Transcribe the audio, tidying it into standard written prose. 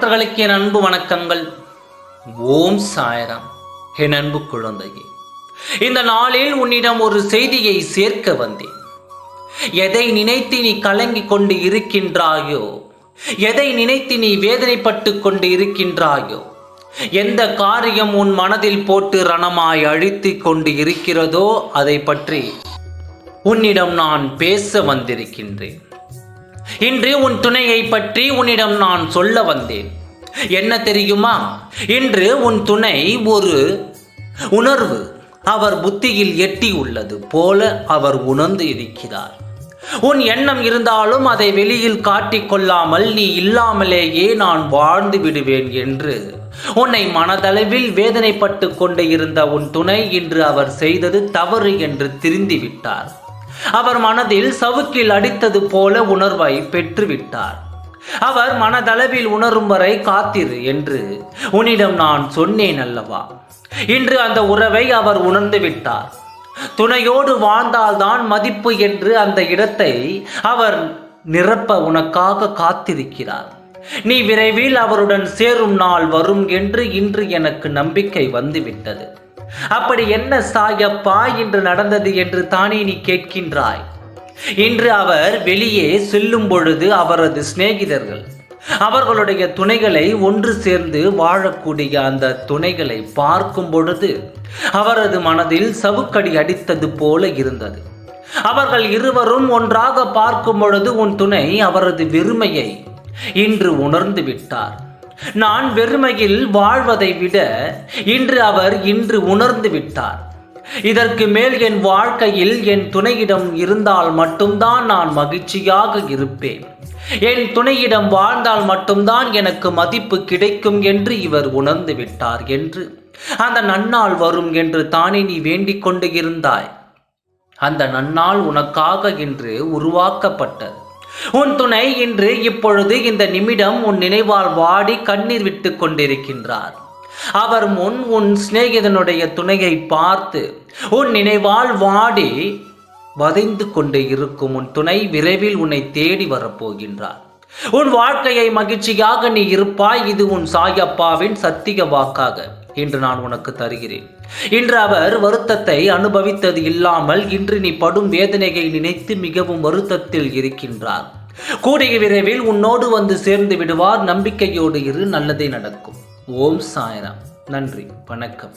பக்தர்களுக்கு என் அன்பு வணக்கங்கள். ஓம் சாய்ராம். என் அன்பு குழந்தையே, இந்த நாளில் உன்னிடம் ஒரு செய்தியை சேர்க்க வந்தேன். எதை நினைத்து நீ கலங்கிக் கொண்டு இருக்கின்றாயோ, எதை நினைத்து நீ வேதனைப்பட்டு கொண்டு இருக்கின்றாயோ, எந்த காரியம் உன் மனதில் போட்டு ரணமாய் அழித்து கொண்டு இருக்கிறதோ அதை பற்றி உன்னிடம் நான் பேச வந்திருக்கின்றேன். இன்று உன் துணையை பற்றி உன்னிடம் நான் சொல்ல வந்தேன். என்ன தெரியுமா? இன்று உன் துணை ஒரு உணர்வு அவர் புத்தியில் எட்டி உள்ளது போல அவர் உணர்ந்து இருக்கிறார். உன் எண்ணம் இருந்தாலும் அதை வெளியில் காட்டிக்கொள்ளாமல் நீ இல்லாமலேயே நான் வாழ்ந்து விடுவேன் என்று உன்னை மனதளவில் வேதனைப்பட்டு கொண்டு இருந்த உன் துணை இன்று அவர் செய்தது தவறு என்று திருந்திவிட்டார். அவர் மனதில் சவுக்கில் அடித்தது போல உணர்வை பெற்றுவிட்டார். அவர் மனதளவில் உணரும் வரை காத்திரு என்று உன்னிடம் நான் சொன்னேன் அல்லவா? இன்று அந்த உறவை அவர் உணர்ந்து விட்டார். துணையோடு வாழ்ந்தால்தான் மதிப்பு என்று அந்த இடத்தை அவர் நிரப்ப உனக்காக காத்திருக்கிறார். நீ விரைவில் அவருடன் சேரும் நாள் வரும் என்று இன்று எனக்கு நம்பிக்கை வந்துவிட்டது. அப்படி என்ன சாயப்பா இன்று நடந்தது என்று தானே நீ கேட்கின்றாய். இன்று அவர் வெளியே செல்லும் பொழுது அவரது சிநேகிதர்கள் அவர்களுடைய துணைகளை ஒன்று சேர்ந்து வாழக்கூடிய அந்த துணைகளை பார்க்கும் பொழுது அவரது மனதில் சவுக்கடி அடித்தது போல இருந்தது. அவர்கள் இருவரும் ஒன்றாக பார்க்கும் பொழுது உன் துணை அவரது வெறுமையை இன்று உணர்ந்து விட்டார். நான் வெறுமையில் வாழ்வதை விட இன்று உணர்ந்து விட்டார். இதற்கு மேல் என் வாழ்க்கையில் என் துணையிடம் இருந்தால் மட்டும்தான் நான் மகிழ்ச்சியாக இருப்பேன். என் துணையிடம் வாழ்ந்தால் மட்டும்தான் எனக்கு மதிப்பு கிடைக்கும் என்று இவர் உணர்ந்து விட்டார் என்று அந்த நன்னாள் வரும் என்று தானே நீ வேண்டிக் கொண்டு இருந்தாய். அந்த நன்னாள் உனக்காக இன்று உருவாக்கப்பட்டது. உன் துணை இன்று இப்பொழுது இந்த நிமிடம் உன் நினைவால் வாடி கண்ணீர் விட்டு கொண்டிருக்கின்றார். அவர் முன் உன் சிநேகிதனுடைய துணையை பார்த்து உன் நினைவால் வாடி வதைந்து கொண்டு இருக்கும் உன் துணை விரைவில் உன்னை தேடி வரப்போகின்றார். உன் வாழ்க்கையை மகிழ்ச்சியாக நீ இருப்பாய். இது உன் சாயப்பாவின் சத்திய வாக்காக இன்று நான் உனக்கு தருகிறேன். இன்று அவர் வருத்தத்தை அனுபவித்தது இல்லாமல் இன்று நீ படும் வேதனையை நினைத்து மிகவும் வருத்தத்தில் இருக்கின்றார். கூடிய விரைவில் உன்னோடு வந்து சேர்ந்து விடுவார். நம்பிக்கையோடு இரு, நல்லதே நடக்கும். ஓம் சாய்ராம். நன்றி, வணக்கம்.